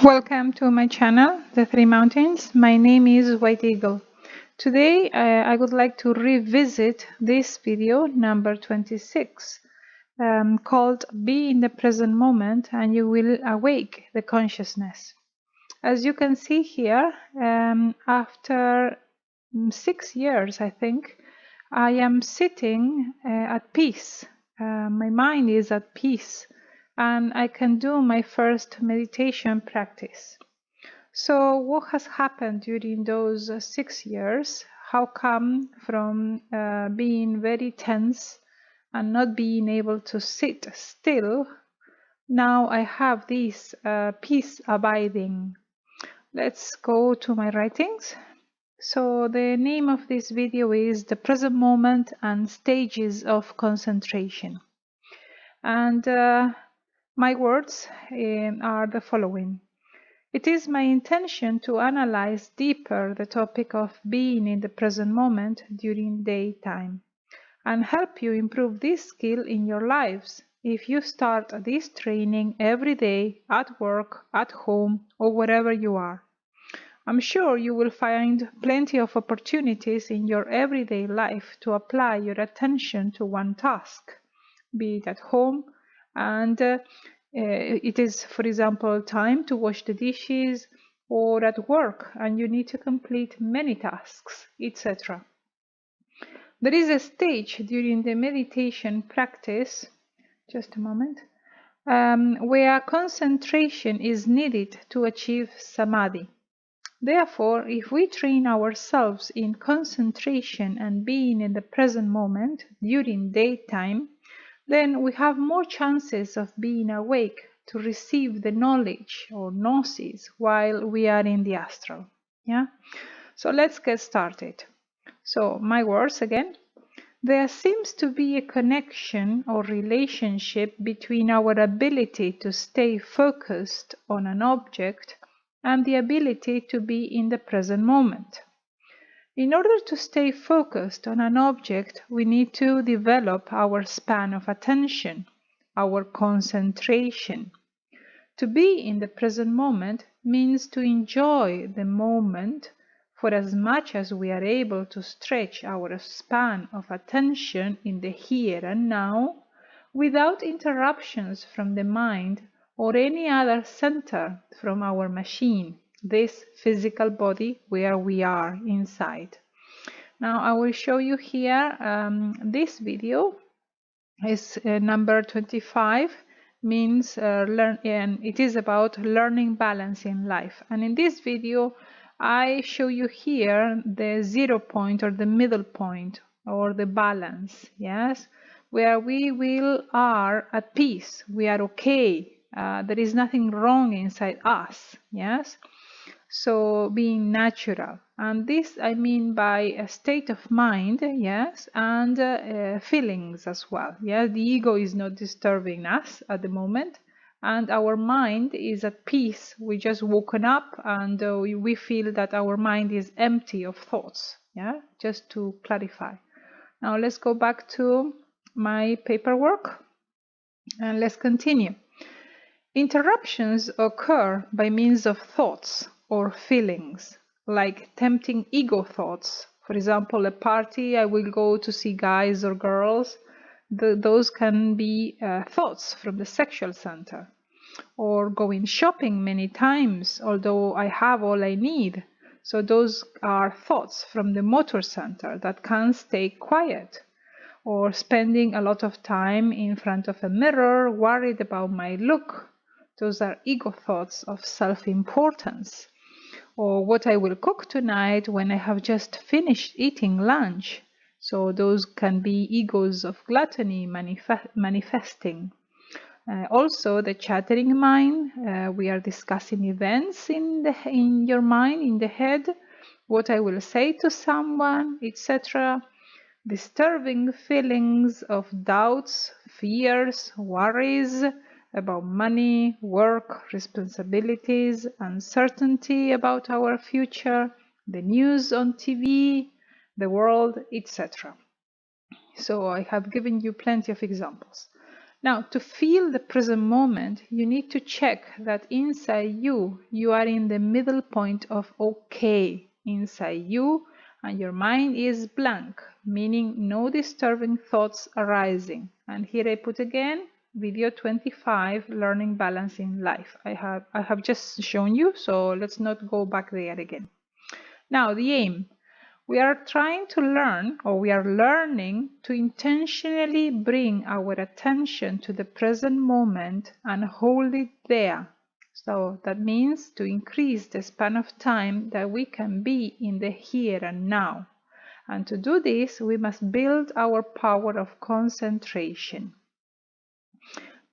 Welcome to my channel, The Three Mountains. My name is White Eagle. Today I would like to revisit this video number 26 called Be in the Present Moment and You Will Awake the Consciousness. As you can see here, after 6 years I think, I am sitting at peace. My mind is at peace and I can do my first meditation practice. So what has happened during those 6 years? How come from being very tense and not being able to sit still, now I have this peace abiding? Let's go to my writings. So the name of this video is The Present Moment and Stages of Concentration. And my words are the following. It is my intention to analyze deeper the topic of being in the present moment during daytime and help you improve this skill in your lives if you start this training every day at work, at home, or wherever you are. I'm sure you will find plenty of opportunities in your everyday life to apply your attention to one task, be it at home, and it is, for example, time to wash the dishes, or at work and you need to complete many tasks, etc. There is a stage during the meditation practice, just a moment, where concentration is needed to achieve samadhi. Therefore, if we train ourselves in concentration and being in the present moment during daytime, then we have more chances of being awake to receive the knowledge or gnosis while we are in the astral. Yeah? So let's get started. So my words again. There seems to be a connection or relationship between our ability to stay focused on an object and the ability to be in the present moment. In order to stay focused on an object, we need to develop our span of attention, our concentration. To be in the present moment means to enjoy the moment for as much as we are able to stretch our span of attention in the here and now without interruptions from the mind or any other center from our machine, this physical body where we are inside. Now I will show you here this video is number 25, means and it is about learning balance in life. And in this video I show you here the 0 point or the middle point or the balance, yes, where we are at peace, we are okay, there is nothing wrong inside us, yes. So being natural, and this I mean by a state of mind, yes, and feelings as well. Yeah, the ego is not disturbing us at the moment, and our mind is at peace. We just woken up, and we feel that our mind is empty of thoughts. Yeah, just to clarify. Now let's go back to my paperwork, and let's continue. Interruptions occur by means of thoughts or feelings, like tempting ego thoughts. For example, a party, I will go to see guys or girls. Those can be thoughts from the sexual center. Or going shopping many times, although I have all I need. So those are thoughts from the motor center that can't stay quiet. Or spending a lot of time in front of a mirror, worried about my look. Those are ego thoughts of self-importance. Or what I will cook tonight when I have just finished eating lunch. So those can be egos of gluttony manifesting. Also, the chattering mind. We are discussing events in your mind, in the head, what I will say to someone, etc. Disturbing feelings of doubts, fears, worries about money, work, responsibilities, uncertainty about our future, the news on TV, the world, etc. So I have given you plenty of examples. Now, to feel the present moment, you need to check that inside you are in the middle point of okay. Inside you, and your mind is blank, meaning no disturbing thoughts arising. And here I put again video 25, learning balance in life. I have just shown you, so let's not go back there again. Now, the aim. We are trying to learn, or we are learning to intentionally bring our attention to the present moment and hold it there. So that means to increase the span of time that we can be in the here and now. And to do this, we must build our power of concentration.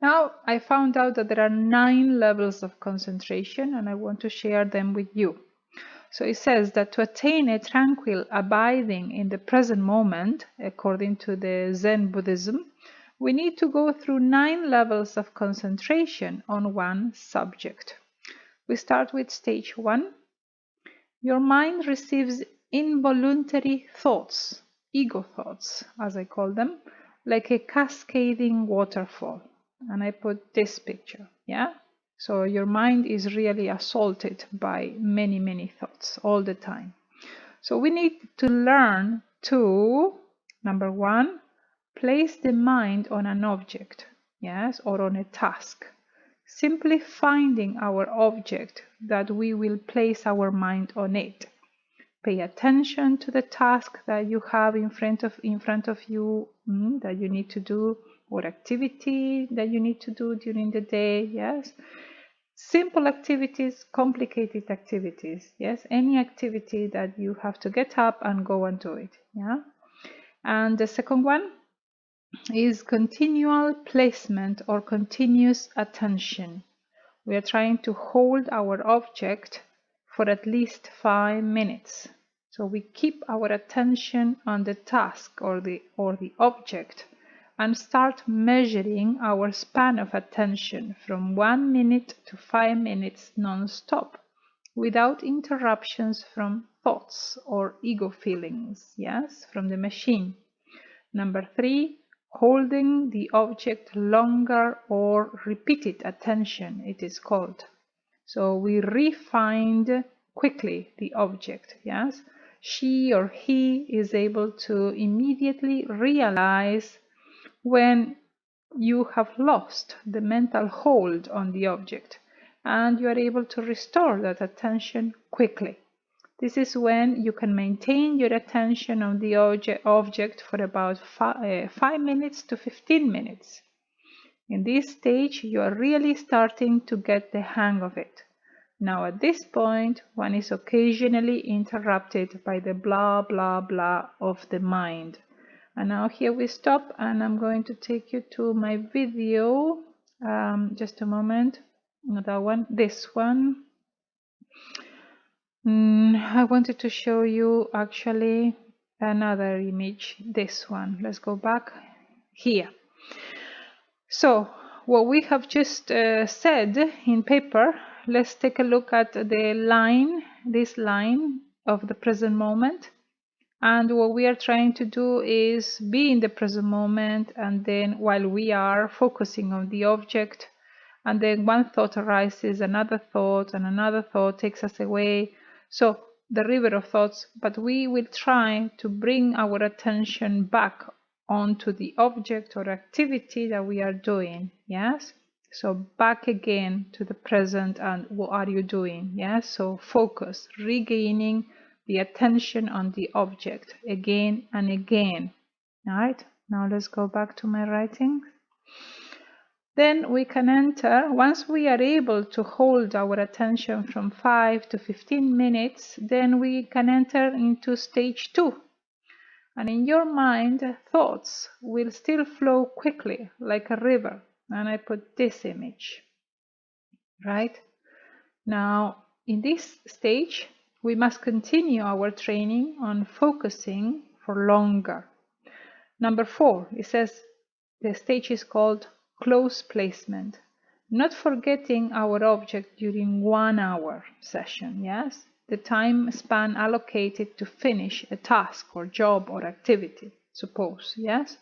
Now, I found out that there are 9 levels of concentration, and I want to share them with you. So it says that to attain a tranquil abiding in the present moment, according to the Zen Buddhism, we need to go through 9 levels of concentration on one subject. We start with stage 1. Your mind receives involuntary thoughts, ego thoughts, as I call them, like a cascading waterfall. And I put this picture, yeah? So your mind is really assaulted by many, many thoughts all the time. So we need to learn to, number 1, place the mind on an object, yes, or on a task. Simply finding our object that we will place our mind on it. Pay attention to the task that you have in front of you, that you need to do, or activity that you need to do during the day, yes. Simple activities, complicated activities, yes, any activity that you have to get up and go and do it, yeah. And the second one is continual placement or continuous attention. We are trying to hold our object for at least 5 minutes. So we keep our attention on the task or the object and start measuring our span of attention from 1 minute to 5 minutes non-stop without interruptions from thoughts or ego feelings, yes, from the machine. Number 3, holding the object longer or repeated attention, it is called. So we refind quickly the object, yes. She or he is able to immediately realize when you have lost the mental hold on the object, and you are able to restore that attention quickly. This is when you can maintain your attention on the object for about 5 minutes to 15 minutes. In this stage, you are really starting to get the hang of it. Now at this point, one is occasionally interrupted by the blah blah blah of the mind. And now here we stop, and I'm going to take you to my video. Just a moment. Not that one, this one. I wanted to show you actually another image, this one. Let's go back here. So what we have just said in paper, let's take a look at the line, this line of the present moment. And what we are trying to do is be in the present moment, and then while we are focusing on the object, and then one thought arises, another thought, and another thought takes us away. So the river of thoughts, but we will try to bring our attention back onto the object or activity that we are doing, yes? So back again to the present, and what are you doing, yes? So focus, regaining the attention on the object again and again. All right, now let's go back to my writing. Then we can enter, once we are able to hold our attention from 5 to 15 minutes, then we can enter into stage 2. And in your mind, thoughts will still flow quickly like a river. And I put this image, right? Now, in this stage, we must continue our training on focusing for longer. Number 4, it says the stage is called close placement. Not forgetting our object during 1 hour session, yes? The time span allocated to finish a task or job or activity. suppose, yes?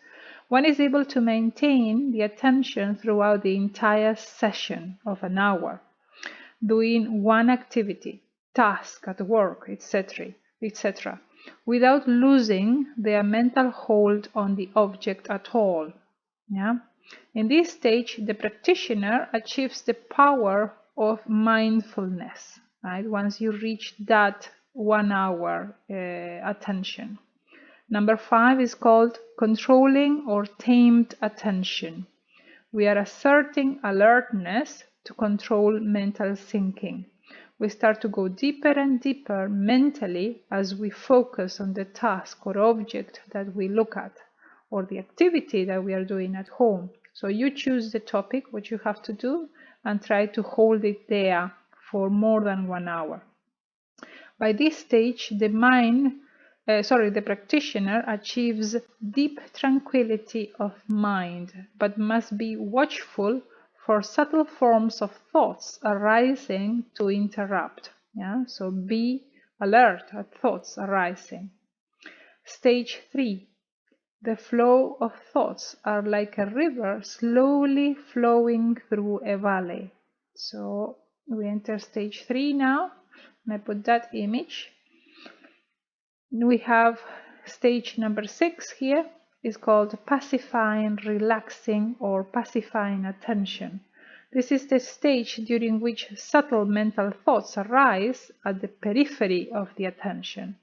One is able to maintain the attention throughout the entire session of an hour, doing one activity, task at work, etc., without losing their mental hold on the object at all. Yeah? In this stage, the practitioner achieves the power of mindfulness, right? Once you reach that 1 hour attention. Number 5 is called controlling or tamed attention. We are asserting alertness to control mental thinking. We start to go deeper and deeper mentally as we focus on the task or object that we look at, or the activity that we are doing at home. So you choose the topic, what you have to do, and try to hold it there for more than 1 hour. By this stage, the practitioner achieves deep tranquility of mind, but must be watchful for subtle forms of thoughts arising to interrupt. Yeah? So be alert at thoughts arising. Stage 3. The flow of thoughts are like a river slowly flowing through a valley. So we enter stage 3 now, and I put that image. We have stage number 6 here, is called pacifying, relaxing, or pacifying attention. This is the stage during which subtle mental thoughts arise at the periphery of the attention.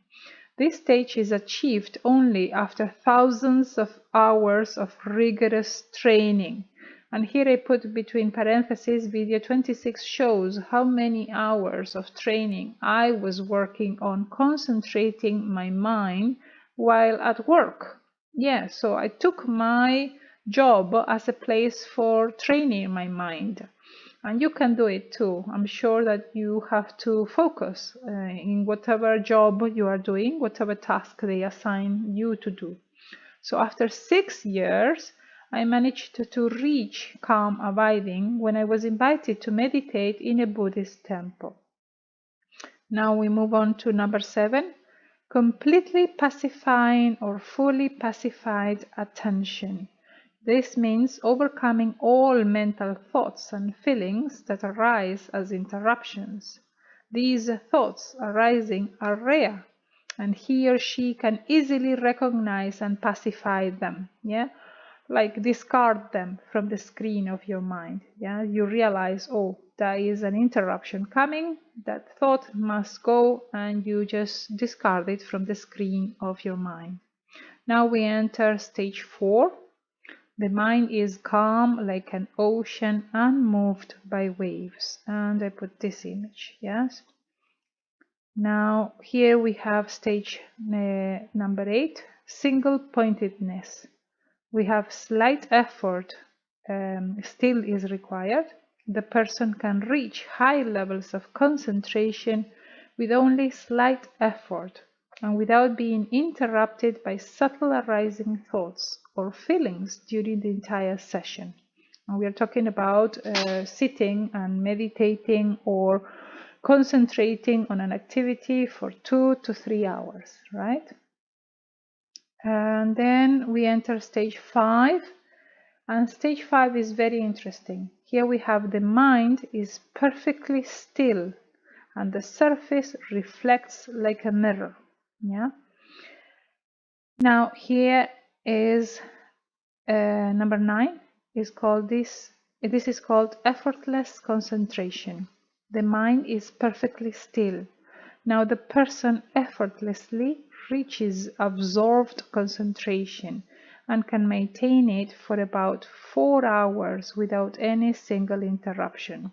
This stage is achieved only after thousands of hours of rigorous training. And here I put between parentheses, video 26 shows how many hours of training I was working on concentrating my mind while at work. Yeah, so I took my job as a place for training my mind. And you can do it too. I'm sure that you have to focus in whatever job you are doing, whatever task they assign you to do. So after 6 years, I managed to reach calm abiding when I was invited to meditate in a Buddhist temple. Now we move on to number 7, completely pacifying or fully pacified attention. This means overcoming all mental thoughts and feelings that arise as interruptions. These thoughts arising are rare, and he or she can easily recognize and pacify them. Yeah, like discard them from the screen of your mind. Yeah, you realize, oh, there is an interruption coming, that thought must go, and you just discard it from the screen of your mind. Now we enter stage 4. The mind is calm like an ocean, unmoved by waves. And I put this image, yes. Now here we have stage number 8, single pointedness. We have slight effort still is required. The person can reach high levels of concentration with only slight effort and without being interrupted by subtle arising thoughts or feelings during the entire session. And we are talking about sitting and meditating or concentrating on an activity for 2 to 3 hours, right? And then we enter stage 5, and stage 5 is very interesting. Here we have the mind is perfectly still and the surface reflects like a mirror. Yeah. Now here is number 9 is called this is called effortless concentration. The mind is perfectly still. Now the person effortlessly reaches absorbed concentration and can maintain it for about 4 hours without any single interruption.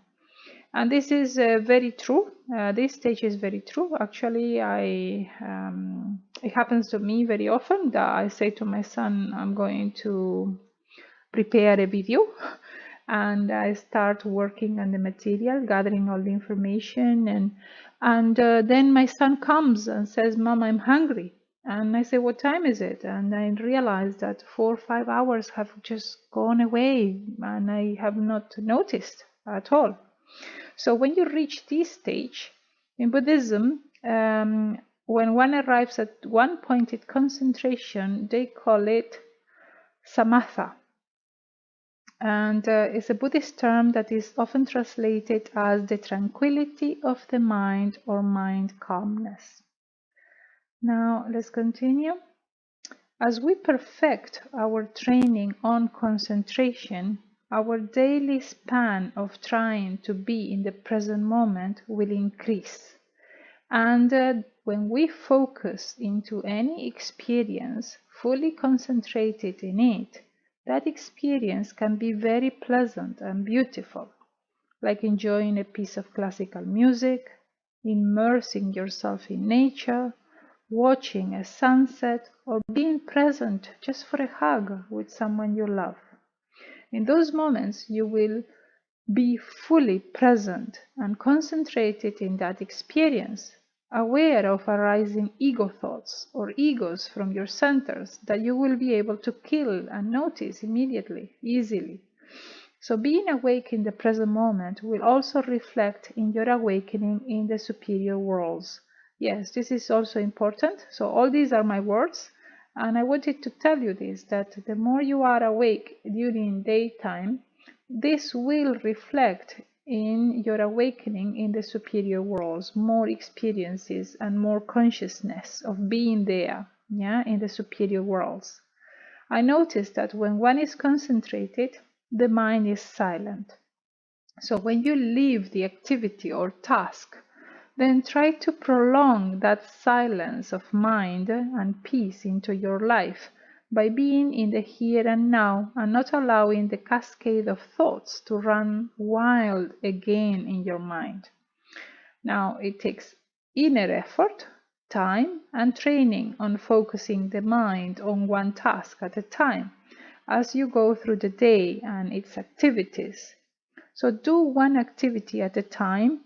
And this is very true. This stage is very true. Actually, it happens to me very often that I say to my son, I'm going to prepare a video, and I start working on the material, gathering all the information, and then my son comes and says, Mom, I'm hungry. And I say, what time is it? And I realize that 4 or 5 hours have just gone away and I have not noticed at all. So when you reach this stage in Buddhism, when one arrives at one pointed concentration, they call it samatha. And it's a Buddhist term that is often translated as the tranquility of the mind or mind calmness. Now let's continue. As we perfect our training on concentration, our daily span of trying to be in the present moment will increase. And when we focus into any experience, fully concentrated in it, that experience can be very pleasant and beautiful, like enjoying a piece of classical music, immersing yourself in nature, watching a sunset, or being present just for a hug with someone you love. In those moments, you will be fully present and concentrated in that experience, aware of arising ego thoughts or egos from your centers that you will be able to kill and notice immediately, easily. So being awake in the present moment will also reflect in your awakening in the superior worlds. Yes, this is also important. So all these are my words, and I wanted to tell you this, that the more you are awake during daytime, this will reflect in your awakening in the superior worlds, more experiences and more consciousness of being there, in the superior worlds. I noticed that when one is concentrated, the mind is silent. So when you leave the activity or task, then try to prolong that silence of mind and peace into your life by being in the here and now and not allowing the cascade of thoughts to run wild again in your mind. Now, it takes inner effort, time, and training on focusing the mind on one task at a time as you go through the day and its activities. So do one activity at a time,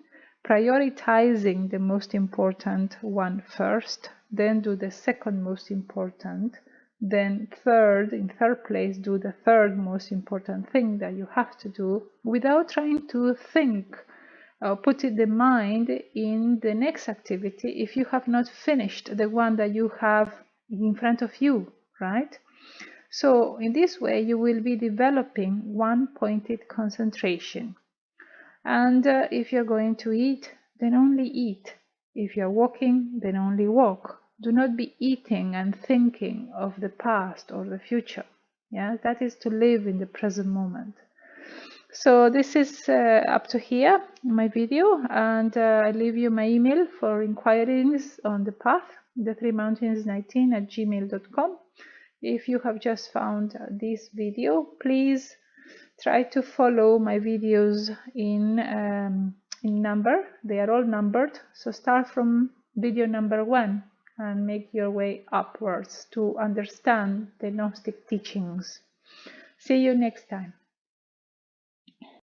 prioritizing the most important one first, then do the second most important, then in third place, do the third most important thing that you have to do without trying to think or put the mind in the next activity if you have not finished the one that you have in front of you, right? So in this way, you will be developing one-pointed concentration. And if you're going to eat, then only eat. If you're walking, then only walk. Do not be eating and thinking of the past or the future. Yeah, that is to live in the present moment. So this is up to here in my video, and I leave you my email for inquiries on the path, the3mountains19@gmail.com. If you have just found this video, please try to follow my videos in number. They are all numbered, so start from video number 1 and make your way upwards to understand the Gnostic teachings. See you next time.